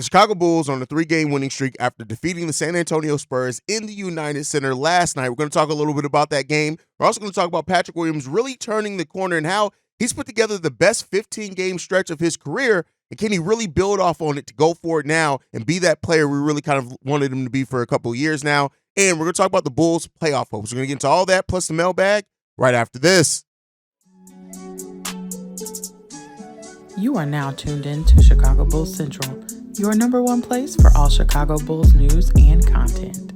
The Chicago Bulls are on a 3-game winning streak after defeating the San Antonio Spurs in the United Center last night. We're going to talk a little bit about that game. We're also going to talk about Patrick Williams really turning the corner and how he's put together the best 15-game stretch of his career, and can he really build off on it to go for it now and be that player we really kind of wanted him to be for a couple of years now. And we're going to talk about the Bulls' playoff hopes. We're going to get into all that plus the mailbag right after this. You are now tuned in to Chicago Bulls Central, your number one place for all Chicago Bulls news and content.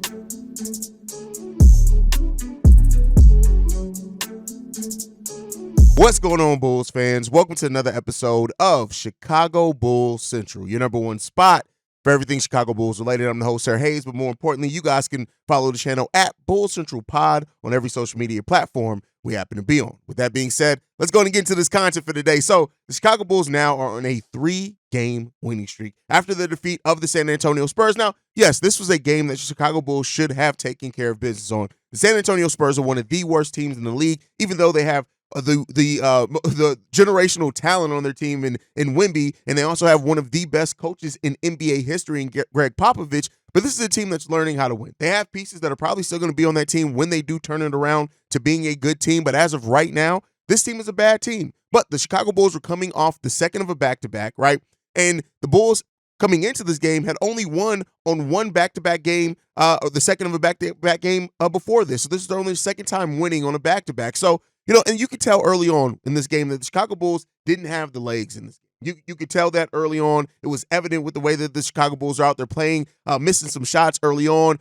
What's going on, Bulls fans? Welcome to another episode of Chicago Bulls Central, your number one spot for everything Chicago Bulls related. I'm the host, Haize, but more importantly, you guys can follow the channel at Bulls Central Pod on every social media platform we happen to be on. With that being said, let's go and get into this content for today. So the Chicago Bulls now are on a 3-game winning streak after the defeat of the San Antonio Spurs. Now, yes, this was a game that the Chicago Bulls should have taken care of business on. The San Antonio Spurs are one of the worst teams in the league, even though they have the generational talent on their team in Wemby, and they also have one of the best coaches in NBA history in Greg Popovich. But this is a team that's learning how to win. They have pieces that are probably still going to be on that team when they do turn it around to being a good team. But as of right now, this team is a bad team. But the Chicago Bulls were coming off the second of a back-to-back, right? And the Bulls coming into this game had only won on one back-to-back game, or the second of a back-to-back game before this. So this is their only second time winning on a back-to-back. So, and you could tell early on in this game that the Chicago Bulls didn't have the legs in this game. You could tell that early on. It was evident with the way that the Chicago Bulls are out there playing, missing some shots early on,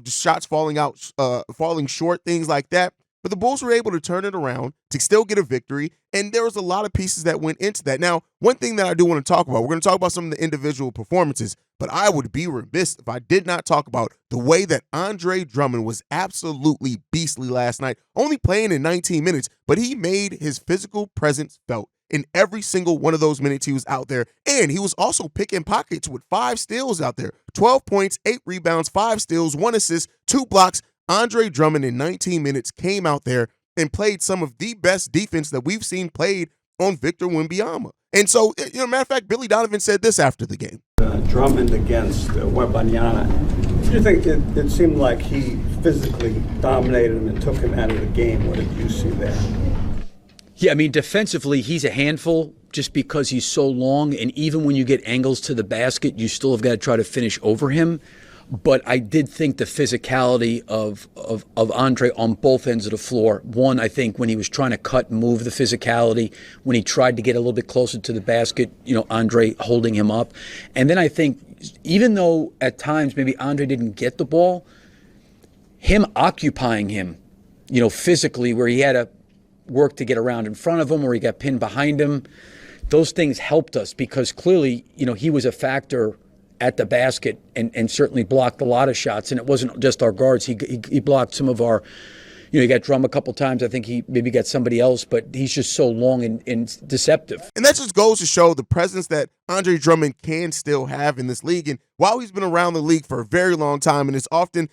just shots falling short, things like that. But the Bulls were able to turn it around to still get a victory, and there was a lot of pieces that went into that. Now, one thing that I do want to talk about, we're going to talk about some of the individual performances, but I would be remiss if I did not talk about the way that Andre Drummond was absolutely beastly last night, only playing in 19 minutes, but he made his physical presence felt in every single one of those minutes he was out there. And he was also picking pockets with 5 steals out there, 12 points, 8 rebounds, 5 steals, 1 assist, 2 blocks. Andre Drummond in 19 minutes came out there and played some of the best defense that we've seen played on Victor Wembanyama. And so, matter of fact, Billy Donovan said this after the game. Drummond against Wembanyama, do you think it seemed like he physically dominated him and took him out of the game? What did you see there? Yeah, I mean, defensively, he's a handful just because he's so long, and even when you get angles to the basket, you still have got to try to finish over him. But I did think the physicality of Andre on both ends of the floor. One, I think when he was trying to cut and move, the physicality. When he tried to get a little bit closer to the basket, Andre holding him up. And then I think even though at times maybe Andre didn't get the ball, him occupying him, physically, where he had to work to get around in front of him or he got pinned behind him, those things helped us because clearly, he was a factor at the basket and certainly blocked a lot of shots. And it wasn't just our guards. He blocked some of our, he got Drum a couple times. I think he maybe got somebody else, but he's just so long and deceptive. And that just goes to show the presence that Andre Drummond can still have in this league. And while he's been around the league for a very long time, and it's often,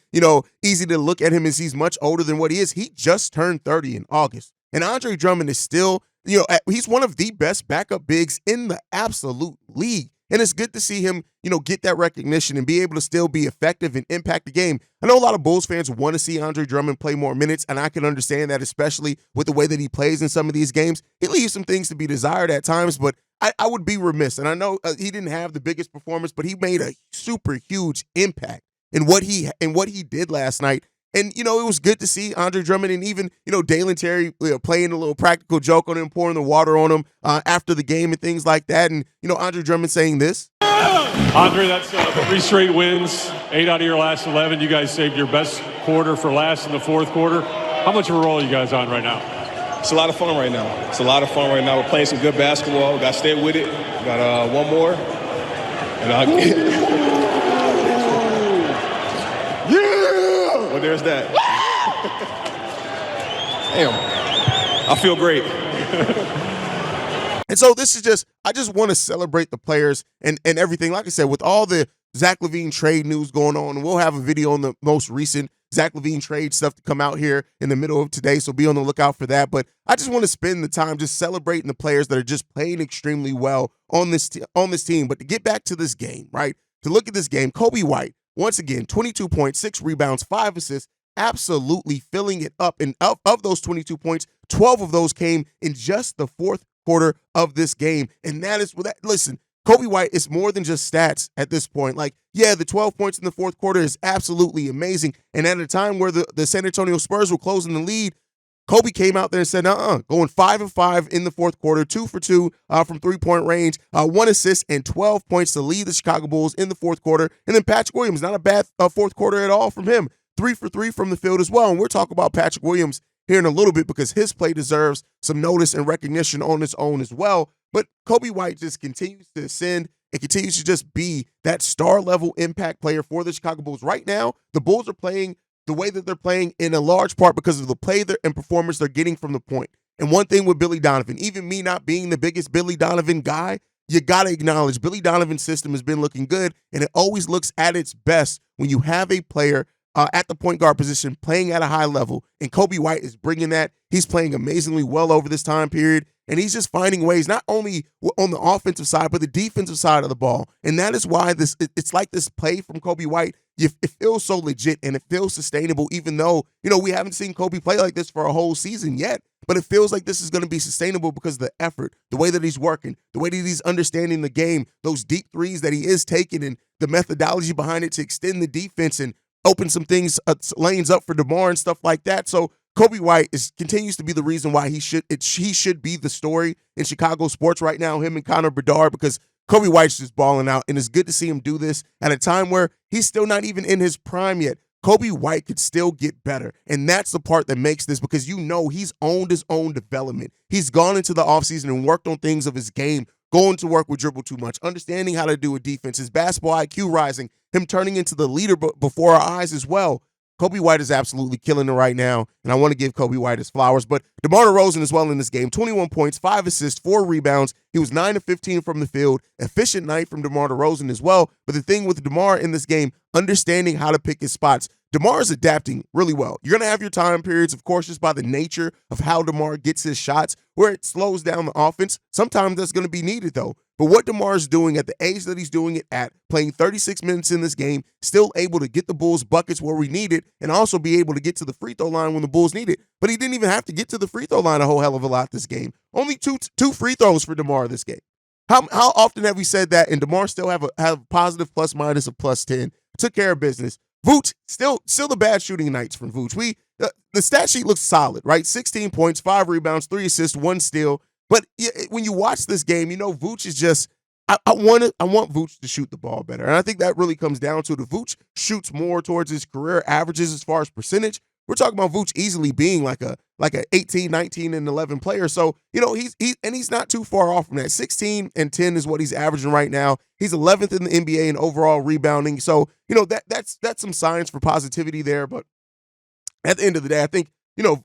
easy to look at him as he's much older than what he is, he just turned 30 in August. And Andre Drummond is still, he's one of the best backup bigs in the absolute league. And it's good to see him, get that recognition and be able to still be effective and impact the game. I know a lot of Bulls fans want to see Andre Drummond play more minutes, and I can understand that, especially with the way that he plays in some of these games. He leaves some things to be desired at times, but I would be remiss. And I know he didn't have the biggest performance, but he made a super huge impact in what he did last night. And, it was good to see Andre Drummond and even, Dalen Terry playing a little practical joke on him, pouring the water on him after the game and things like that. And, Andre Drummond saying this. Andre, that's 3 straight wins, 8 out of your last 11. You guys saved your best quarter for last in the fourth quarter. How much of a role are you guys on right now? It's a lot of fun right now. We're playing some good basketball. We got to stay with it. We got one more. And well, there's that. Damn. I feel great. And so this is I just want to celebrate the players and everything. Like I said, with all the Zach LaVine trade news going on, and we'll have a video on the most recent Zach LaVine trade stuff to come out here in the middle of today, so be on the lookout for that. But I just want to spend the time just celebrating the players that are just playing extremely well on this team. But to get back to this game, right? To look at this game, Coby White, once again, 22 points, 6 rebounds, 5 assists, absolutely filling it up. And of those 22 points, 12 of those came in just the fourth quarter of this game. And that is, listen, Coby White is more than just stats at this point. Like, yeah, the 12 points in the fourth quarter is absolutely amazing. And at a time where the San Antonio Spurs were closing the lead, Coby came out there and said, going 5-5 in the fourth quarter, 2 for 2 from three-point range, 1 assist and 12 points to lead the Chicago Bulls in the fourth quarter. And then Patrick Williams, not a bad fourth quarter at all from him, 3 for 3 from the field as well. And we're talking about Patrick Williams here in a little bit because his play deserves some notice and recognition on its own as well. But Coby White just continues to ascend and continues to just be that star-level impact player for the Chicago Bulls. Right now, the Bulls are playing the way that they're playing in a large part because of the play and performance they're getting from the point. And one thing with Billy Donovan, even me not being the biggest Billy Donovan guy, you got to acknowledge Billy Donovan's system has been looking good, and it always looks at its best when you have a player at the point guard position playing at a high level. And Coby White is bringing that. He's playing amazingly well over this time period. And he's just finding ways, not only on the offensive side, but the defensive side of the ball. And that is why it's like this play from Coby White, it feels so legit and it feels sustainable, even though, we haven't seen Coby play like this for a whole season yet. But it feels like this is going to be sustainable because of the effort, the way that he's working, the way that he's understanding the game, those deep threes that he is taking, and the methodology behind it to extend the defense and open some things, lanes up for DeMar and stuff like that. So Coby White continues to be the reason why he should be the story in Chicago sports right now, him and Connor Bedard, because Coby White's just balling out, and it's good to see him do this at a time where he's still not even in his prime yet. Coby White could still get better, and that's the part that makes this, because he's owned his own development. He's gone into the offseason and worked on things of his game, going to work with dribble too much, understanding how to do a defense, his basketball IQ rising, him turning into the leader before our eyes as well. Coby White is absolutely killing it right now, and I want to give Coby White his flowers. But DeMar DeRozan as well in this game, 21 points, 5 assists, 4 rebounds. He was 9 of 15 from the field. Efficient night from DeMar DeRozan as well. But the thing with DeMar in this game, understanding how to pick his spots. DeMar is adapting really well. You're going to have your time periods, of course, just by the nature of how DeMar gets his shots, where it slows down the offense. Sometimes that's going to be needed, though. But what DeMar is doing at the age that he's doing it at, playing 36 minutes in this game, still able to get the Bulls buckets where we need it, and also be able to get to the free throw line when the Bulls need it. But he didn't even have to get to the free throw line a whole hell of a lot this game. Only two free throws for DeMar this game. How often have we said that? And DeMar still have positive plus minus of plus 10. Took care of business. Vooch, still the bad shooting nights from Vooch. The stat sheet looks solid, right? 16 points, 5 rebounds, 3 assists, 1 steal. But when you watch this game, Vooch is just I want Vooch to shoot the ball better. And I think that really comes down to the Vooch shoots more towards his career averages as far as percentage. We're talking about Vooch easily being like a 18, 19, and 11 player. So, he's not too far off from that. 16 and 10 is what he's averaging right now. He's 11th in the NBA in overall rebounding. So, that's some signs for positivity there. But at the end of the day, I think,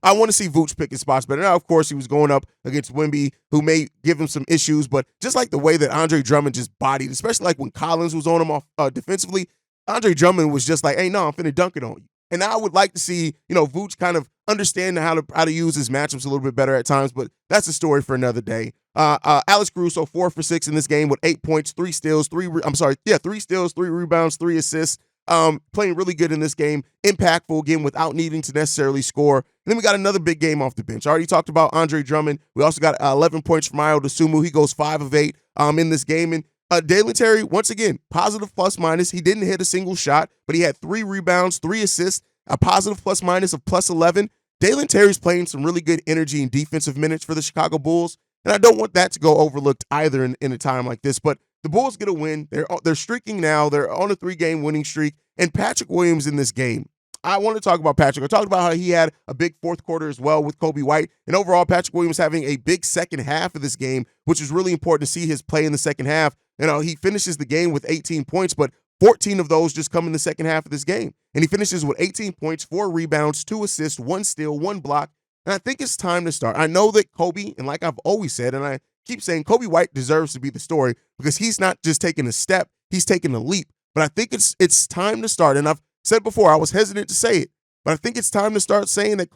I want to see Vooch pick his spots better. Now, of course, he was going up against Wemby, who may give him some issues, but just like the way that Andre Drummond just bodied, especially like when Collins was on him off defensively, Andre Drummond was just like, hey, no, I'm finna dunk it on you. And I would like to see, Vooch kind of understand how to use his matchups a little bit better at times, but that's a story for another day. Alex Caruso, 4 for 6 in this game with 8 points, 3 steals, 3 rebounds, 3 assists. Playing really good in this game, impactful again without needing to necessarily score. And then we got another big game off the bench. I already talked about Andre Drummond. We also got 11 points from Ayo Dosunmu. He goes 5 of 8 in this game. And Dalen Terry, once again, positive plus minus. He didn't hit a single shot, but he had 3 rebounds, 3 assists, a positive plus minus of plus 11. Dalen Terry's playing some really good energy and defensive minutes for the Chicago Bulls, and I don't want that to go overlooked either in a time like this. But the Bulls get a win. They're streaking now. They're on a 3-game winning streak. And Patrick Williams in this game, I want to talk about Patrick. I talked about how he had a big fourth quarter as well with Coby White. And overall, Patrick Williams having a big second half of this game, which is really important to see his play in the second half. He finishes the game with 18 points, but 14 of those just come in the second half of this game. And he finishes with 18 points, 4 rebounds, 2 assists, 1 steal, 1 block. And I think it's time to start. I know that Coby, and like I've always said, and I keep saying Coby White deserves to be the story because he's not just taking a step, he's taking a leap. But I think it's time to start. And I've said before, I was hesitant to say it. But I think it's time to start saying that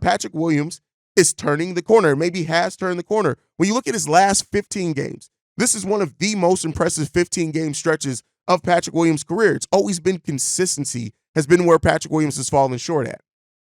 Patrick Williams is turning the corner, maybe has turned the corner. When you look at his last 15 games, this is one of the most impressive 15-game stretches of Patrick Williams' career. It's always been consistency has been where Patrick Williams has fallen short at.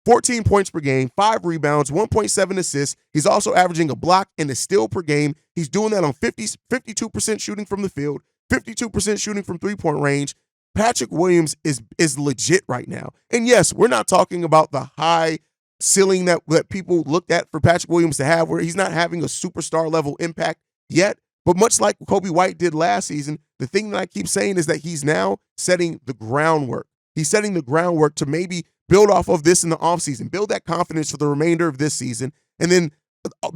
14 points per game, 5 rebounds, 1.7 assists. He's also averaging a block and a steal per game. He's doing that on 52% shooting from the field, 52% shooting from three-point range. Patrick Williams is legit right now. And yes, we're not talking about the high ceiling that people looked at for Patrick Williams to have, where he's not having a superstar level impact yet. But much like Kobe White did last season, the thing that I keep saying is that he's now setting the groundwork. He's setting the groundwork to maybe build off of this in the offseason, build that confidence for the remainder of this season, and then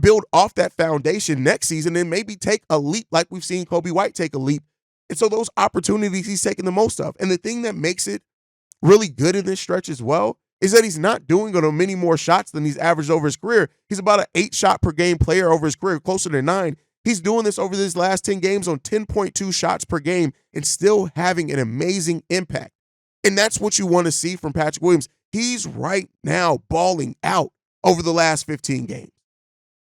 build off that foundation next season and maybe take a leap like we've seen Kobe White take a leap. And so those opportunities he's taking the most of. And the thing that makes it really good in this stretch as well is that he's not doing it on many more shots than he's averaged over his career. He's about an 8-shot per game player over his career, closer to 9. He's doing this over these last 10 games on 10.2 shots per game and still having an amazing impact. And that's what you want to see from Patrick Williams. He's right now balling out over the last 15 games.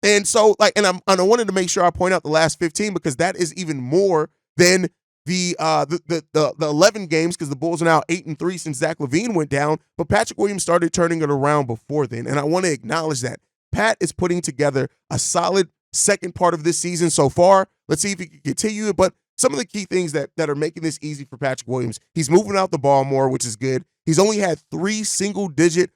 And so, and I wanted to make sure I point out the last 15 because that is even more than the 11 games, because the Bulls are now 8-3 since Zach LaVine went down. But Patrick Williams started turning it around before then. And I want to acknowledge that. Pat is putting together a solid second part of this season so far. Let's see if he can continue it. But some of the key things that are making this easy for Patrick Williams, he's moving out the ball more, which is good. He's only had 3 single-digit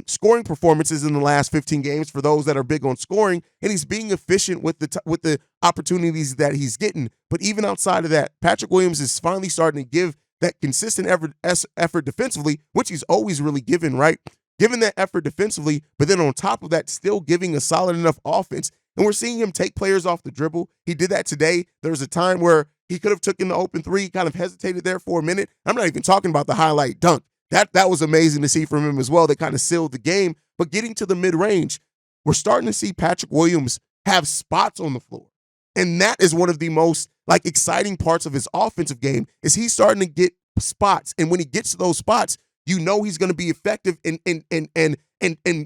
scoring performances in the last 15 games for those that are big on scoring, and he's being efficient with the opportunities that he's getting. But even outside of that, Patrick Williams is finally starting to give that consistent effort defensively, which he's always really given, right? Giving that effort defensively, but then on top of that, still giving a solid enough offense. And we're seeing him take players off the dribble. He did that today. There was a time where he could have taken the open three, kind of hesitated there for a minute. I'm not even talking about the highlight dunk. That was amazing to see from him as well. They kind of sealed the game. But getting to the mid-range, we're starting to see Patrick Williams have spots on the floor. And that is one of the most exciting parts of his offensive game is he's starting to get spots. And when he gets to those spots, you know he's going to be effective and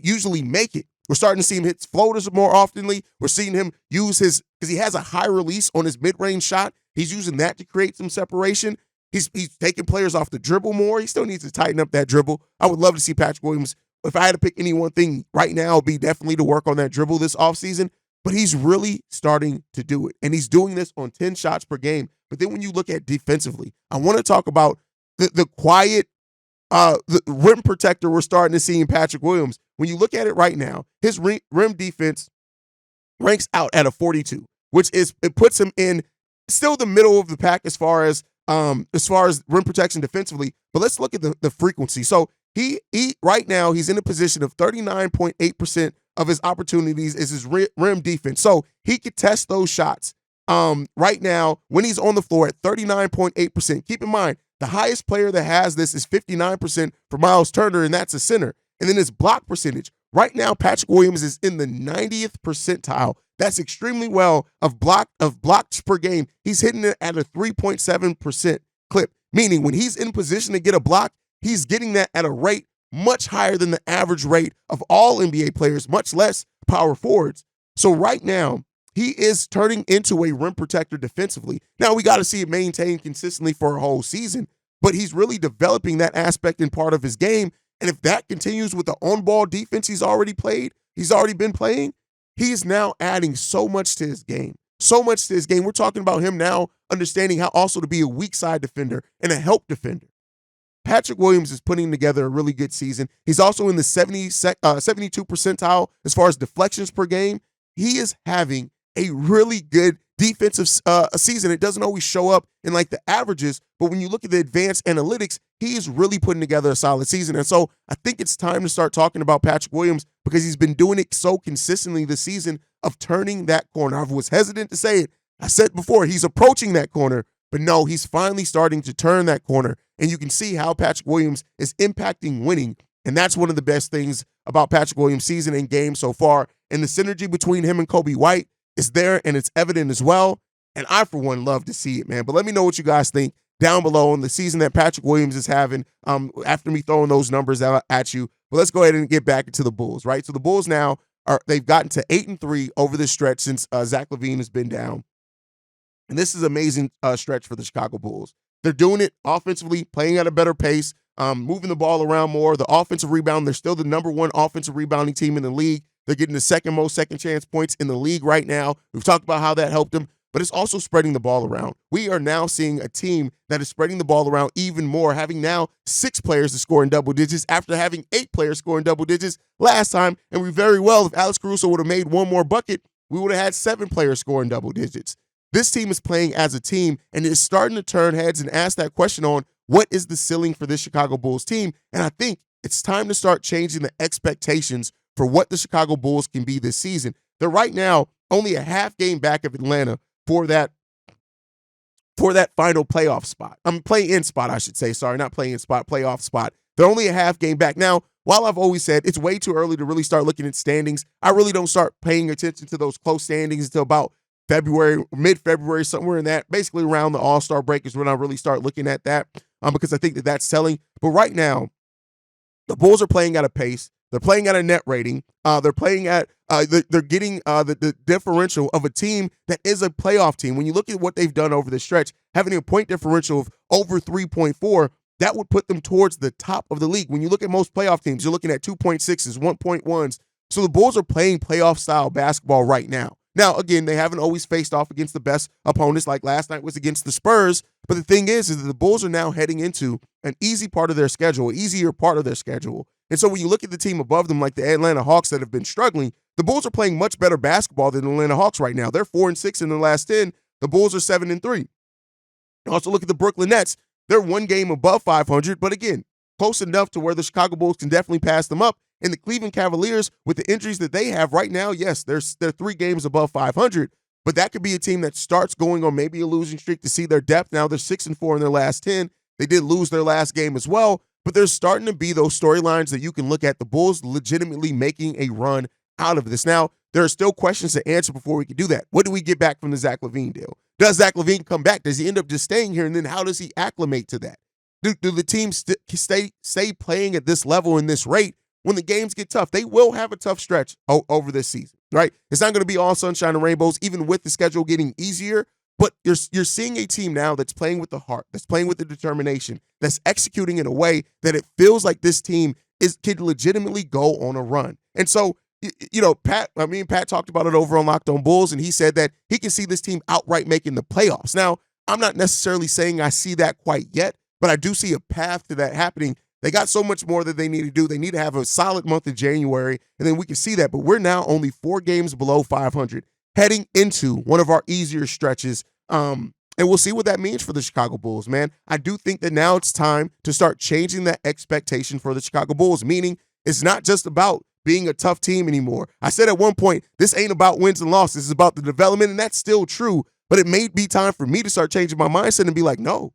usually make it. We're starting to see him hit floaters more oftenly. We're seeing him use because he has a high release on his mid-range shot. He's using that to create some separation. He's taking players off the dribble more. He still needs to tighten up that dribble. I would love to see Patrick Williams. If I had to pick any one thing right now, it would be definitely to work on that dribble this offseason. But he's really starting to do it. And he's doing this on 10 shots per game. But then when you look at defensively, I want to talk about the quiet the rim protector we're starting to see in Patrick Williams. When you look at it right now, his rim defense ranks out at a 42, which it puts him in still the middle of the pack as far as rim protection defensively. But let's look at the frequency. So he right now he's in a position of 39.8% of his opportunities is his rim defense. So he could test those shots right now when he's on the floor at 39.8%. Keep in mind, the highest player that has this is 59% for Miles Turner, and that's a center. And then his block percentage. Right now, Patrick Williams is in the 90th percentile. That's extremely well of blocks per game. He's hitting it at a 3.7% clip, meaning when he's in position to get a block, he's getting that at a rate much higher than the average rate of all NBA players, much less power forwards. So right now, he is turning into a rim protector defensively. Now, we got to see it maintained consistently for a whole season, but he's really developing that aspect in part of his game. And if that continues with the on-ball defense he's already been playing, he is now adding so much to his game. So much to his game. We're talking about him now understanding how also to be a weak side defender and a help defender. Patrick Williams is putting together a really good season. He's also in the 72 percentile as far as deflections per game. He is having a really good defensive season. It doesn't always show up in the averages, but when you look at the advanced analytics, he is really putting together a solid season. And so I think it's time to start talking about Patrick Williams because he's been doing it so consistently this season of turning that corner. I was hesitant to say it. I said before, he's approaching that corner, but no, he's finally starting to turn that corner. And you can see how Patrick Williams is impacting winning. And that's one of the best things about Patrick Williams' season and game so far. And the synergy between him and Kobe White is there, and it's evident as well. And I, for one, love to see it, man. But let me know what you guys think down below on the season that Patrick Williams is having after me throwing those numbers out at you. But let's go ahead and get back into the Bulls, right? So the Bulls now they've gotten to 8-3 over this stretch since Zach LaVine has been down. And this is an amazing stretch for the Chicago Bulls. They're doing it offensively, playing at a better pace, moving the ball around more. The offensive rebound, they're still the number one offensive rebounding team in the league. They're getting the second most second chance points in the league right now. We've talked about how that helped them, but it's also spreading the ball around. We are now seeing a team that is spreading the ball around even more, having now 6 players to score in double digits after having 8 players score in double digits last time. And we very well, if Alex Caruso would have made one more bucket, we would have had 7 players score in double digits. This team is playing as a team, and it is starting to turn heads and ask that question on what is the ceiling for this Chicago Bulls team. And I think it's time to start changing the expectations for what the Chicago Bulls can be this season. They're right now only a half game back of Atlanta for that final playoff spot. Play-in spot, I should say. Sorry, not play-in spot, playoff spot. They're only a half game back. Now, while I've always said it's way too early to really start looking at standings, I really don't start paying attention to those close standings until about February, mid-February, somewhere in that, basically around the All-Star break is when I really start looking at that because I think that that's telling. But right now, the Bulls are playing at a pace. They're playing at a net rating. They're playing at they're getting the differential of a team that is a playoff team. When you look at what they've done over the stretch, having a point differential of over 3.4, that would put them towards the top of the league. When you look at most playoff teams, you're looking at 2.6s, 1.1s. So the Bulls are playing playoff-style basketball right now. Now, again, they haven't always faced off against the best opponents, like last night was against the Spurs. But the thing is that the Bulls are now heading into an easy part of their schedule, an easier part of their schedule. And so when you look at the team above them, like the Atlanta Hawks that have been struggling, the Bulls are playing much better basketball than the Atlanta Hawks right now. They're 4-6 in the last 10. The Bulls are 7-3. Also look at the Brooklyn Nets. They're one game above 500, but again, close enough to where the Chicago Bulls can definitely pass them up. And the Cleveland Cavaliers, with the injuries that they have right now, yes, they're 3 games above 500, but that could be a team that starts going on maybe a losing streak to see their depth. Now they're 6-4 in their last 10. They did lose their last game as well, but there's starting to be those storylines that you can look at the Bulls legitimately making a run out of this. Now, there are still questions to answer before we can do that. What do we get back from the Zach LaVine deal? Does Zach LaVine come back? Does he end up just staying here? And then how does he acclimate to that? Do the teams stay playing at this level and this rate when the games get tough? They will have a tough stretch over this season, right? It's not going to be all sunshine and rainbows, even with the schedule getting easier. But you're seeing a team now that's playing with the heart, that's playing with the determination, that's executing in a way that it feels like this team can legitimately go on a run. And so, you know, Pat talked about it over on Locked On Bulls, and he said that he can see this team outright making the playoffs. Now, I'm not necessarily saying I see that quite yet, but I do see a path to that happening. They got so much more that they need to do. They need to have a solid month of January, and then we can see that. But we're now only 4 games below 500, heading into one of our easier stretches. And we'll see what that means for the Chicago Bulls, man. I do think that now it's time to start changing that expectation for the Chicago Bulls, meaning it's not just about being a tough team anymore. I said at one point, this ain't about wins and losses. It's about the development, and that's still true. But it may be time for me to start changing my mindset and be like, no,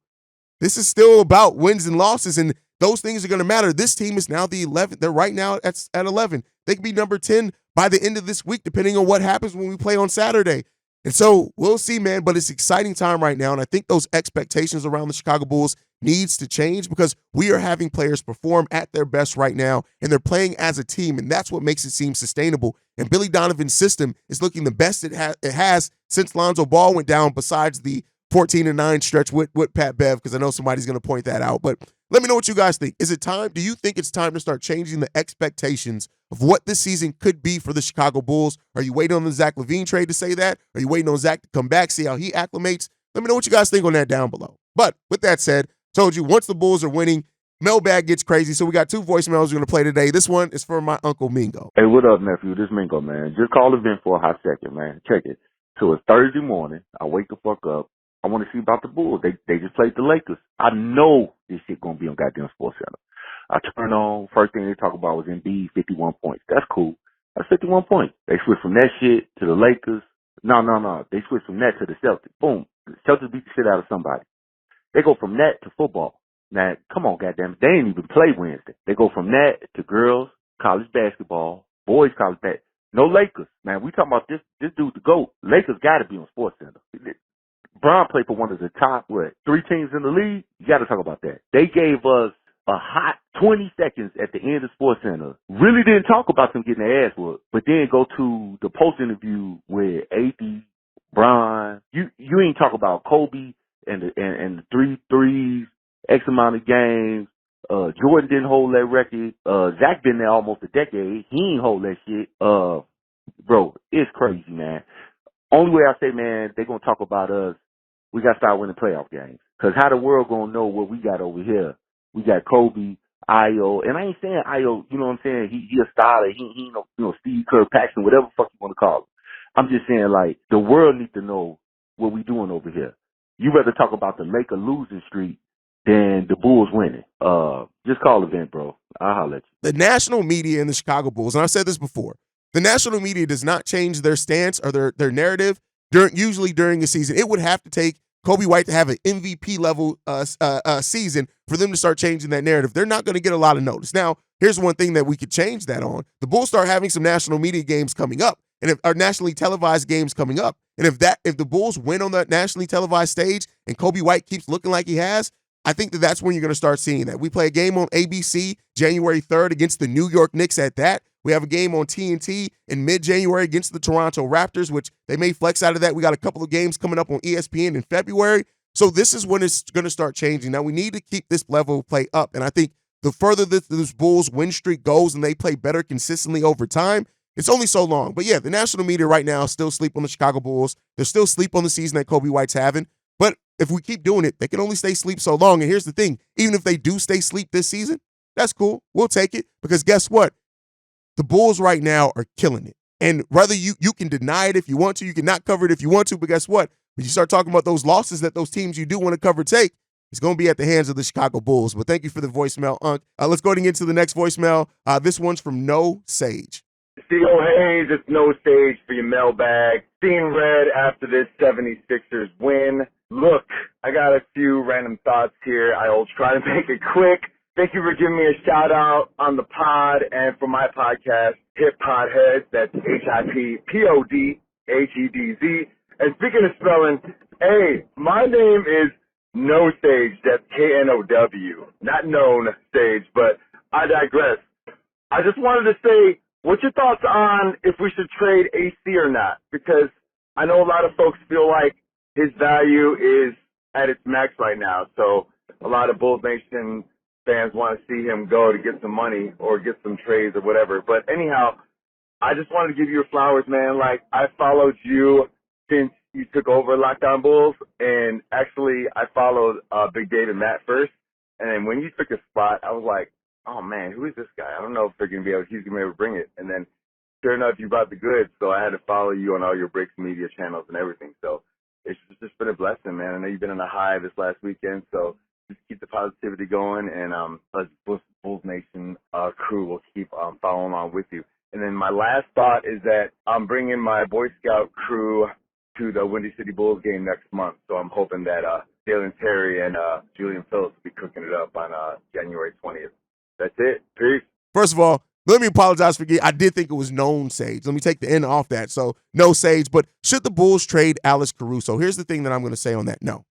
this is still about wins and losses, and those things are going to matter. This team is now the 11th. They're right now at 11. They could be number 10 by the end of this week, depending on what happens when we play on Saturday. And so we'll see, man, but it's exciting time right now, and I think those expectations around the Chicago Bulls needs to change because we are having players perform at their best right now, and they're playing as a team, and that's what makes it seem sustainable. And Billy Donovan's system is looking the best it has since Lonzo Ball went down, besides the 14-9 stretch with Pat Bev, because I know somebody's going to point that out. But let me know what you guys think. Is it time? Do you think it's time to start changing the expectations of what this season could be for the Chicago Bulls? Are you waiting on the Zach LaVine trade to say that? Are you waiting on Zach to come back, see how he acclimates? Let me know what you guys think on that down below. But with that said, told you once the Bulls are winning, mailbag gets crazy. So we got 2 voicemails we're going to play today. This one is for my Uncle Mingo. Hey, what up, nephew? This Mingo, man. Just call the vent for a hot second, man. Check it. So it's Thursday morning. I wake the fuck up. I want to see about the Bulls. They just played the Lakers. I know this shit going to be on goddamn Sports Center. I turn on, first thing they talk about was Embiid, 51 points. That's cool. That's 51 points. They switch from that shit to the Lakers. No. They switch from that to the Celtics. Boom. The Celtics beat the shit out of somebody. They go from that to football. Now, come on, goddamn it. They ain't even play Wednesday. They go from that to girls, college basketball, boys college basketball. No Lakers. Man, we talking about this dude, the GOAT. Lakers got to be on Sports Center. Brown played for one of the top, 3 teams in the league. You got to talk about that. They gave us a hot 20 seconds at the end of Sports Center. Really didn't talk about them getting their ass whooped, but then go to the post interview with AD, Bron. You ain't talk about Kobe and the 3 threes, X amount of games. Jordan didn't hold that record. Zach been there almost a decade. He ain't hold that shit. Bro, it's crazy, man. Only way I say, man, they gonna talk about us, we gotta start winning playoff games. Cause how the world gonna know what we got over here? We got Kobe, Io, and I ain't saying Io, you know what I'm saying? He a starter. He ain't no Steve Kerr, Paxson, whatever the fuck you want to call him. I'm just saying, like, the world needs to know what we doing over here. You rather talk about the Laker losing streak than the Bulls winning. Just call it in, bro. I'll holler at you. The national media and the Chicago Bulls, and I've said this before, the national media does not change their stance or their narrative usually during a season. It would have to take Kobe White to have an MVP level season for them to start changing that narrative. They're not going to get a lot of notice. Now, here's one thing that we could change that on. The Bulls start having some national media games coming up, and or nationally televised games coming up. And if the Bulls win on that nationally televised stage and Kobe White keeps looking like he has, I think that's when you're going to start seeing that. We play a game on ABC January 3rd against the New York Knicks at that. We have a game on TNT in mid-January against the Toronto Raptors, which they may flex out of that. We got a couple of games coming up on ESPN in February. So this is when it's going to start changing. Now, we need to keep this level of play up. And I think the further this Bulls win streak goes and they play better consistently over time, it's only so long. But yeah, the national media right now still sleep on the Chicago Bulls. They're still sleep on the season that Kobe White's having. But if we keep doing it, they can only stay sleep so long. And here's the thing. Even if they do stay sleep this season, that's cool. We'll take it because guess what? The Bulls right now are killing it. And whether you can deny it if you want to, you can not cover it if you want to, but guess what? When you start talking about those losses that those teams you do want to cover take, it's going to be at the hands of the Chicago Bulls. But thank you for the voicemail, Unc. Let's go ahead and get to the next voicemail. This one's from No Sage. C.O. Haize, it's No Sage for your mailbag. Seeing red after this 76ers win. Look, I got a few random thoughts here. I'll try to make it quick. Thank you for giving me a shout out on the pod and for my podcast, Hip Podheads. That's HIPPODHEDZ. And speaking of spelling, hey, my name is No Sage. That's KNOW. Not known Sage, but I digress. I just wanted to say, what's your thoughts on if we should trade AC or not? Because I know a lot of folks feel like his value is at its max right now. So a lot of Bulls Nation fans want to see him go to get some money or get some trades or whatever. But anyhow, I just wanted to give you your flowers, man. Like, I followed you since you took over Locked On Bulls, and actually I followed Big Dave and Matt first. And then when you took a spot, I was like, oh man, who is this guy? I don't know if he's gonna be able to bring it. And then sure enough, you brought the goods, so I had to follow you on all your Breaks Media channels and everything. So it's just been a blessing, man. I know you've been in a high this last weekend, so just keep the positivity going, and us Bulls Nation crew will keep following on with you. And then my last thought is that I'm bringing my Boy Scout crew to the Windy City Bulls game next month, so I'm hoping that Dalen Terry and Julian Phillips will be cooking it up on January 20th. That's it. Peace. First of all, let me apologize for I did think it was known Sage. Let me take the N off that. So no Sage, but should the Bulls trade Alex Caruso? Here's the thing that I'm going to say on that. No,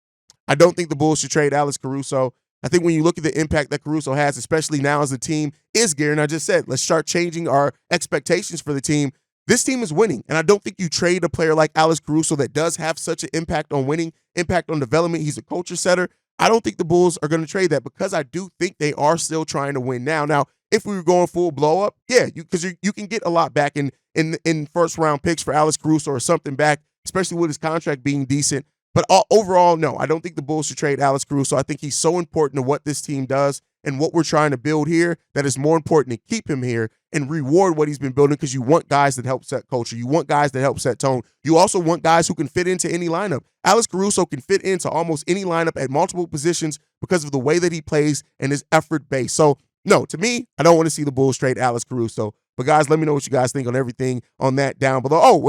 I don't think the Bulls should trade Alex Caruso. I think when you look at the impact that Caruso has, especially now as the team is gearing, I just said, let's start changing our expectations for the team. This team is winning, and I don't think you trade a player like Alex Caruso that does have such an impact on winning, impact on development. He's a culture setter. I don't think the Bulls are going to trade that because I do think they are still trying to win now. Now, if we were going full blow up, yeah, because you can get a lot back in first round picks for Alex Caruso or something back, especially with his contract being decent. But overall, no, I don't think the Bulls should trade Alex Caruso. I think he's so important to what this team does and what we're trying to build here that it's more important to keep him here and reward what he's been building, because you want guys that help set culture. You want guys that help set tone. You also want guys who can fit into any lineup. Alex Caruso can fit into almost any lineup at multiple positions because of the way that he plays and his effort base. So, no, to me, I don't want to see the Bulls trade Alex Caruso. But guys, let me know what you guys think on everything on that down below. Oh,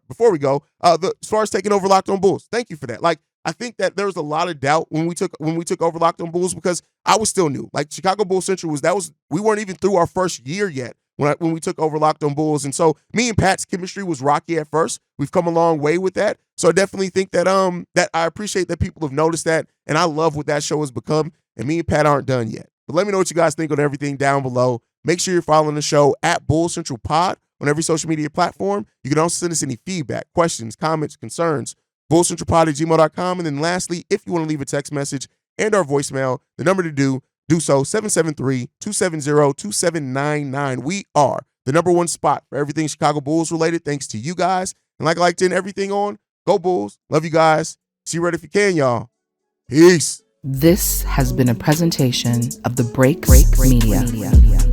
before we go, as far as taking over Locked On Bulls, thank you for that. Like, I think that there was a lot of doubt when we took over Locked On Bulls because I was still new. Like, Chicago Bulls Central we weren't even through our first year yet when we took over Locked on Bulls. And so me and Pat's chemistry was rocky at first. We've come a long way with that. So I definitely think that that I appreciate that people have noticed that, and I love what that show has become. And me and Pat aren't done yet. But let me know what you guys think on everything down below. Make sure you're following the show at Bull Central Pod on every social media platform. You can also send us any feedback, questions, comments, concerns, bullcentralpod@gmail.com. And then lastly, if you want to leave a text message and our voicemail, the number to do so, 773-270-2799. We are the number one spot for everything Chicago Bulls related, thanks to you guys. And like I like to end everything on, go Bulls. Love you guys. See you right if you can, y'all. Peace. This has been a presentation of the Break Media.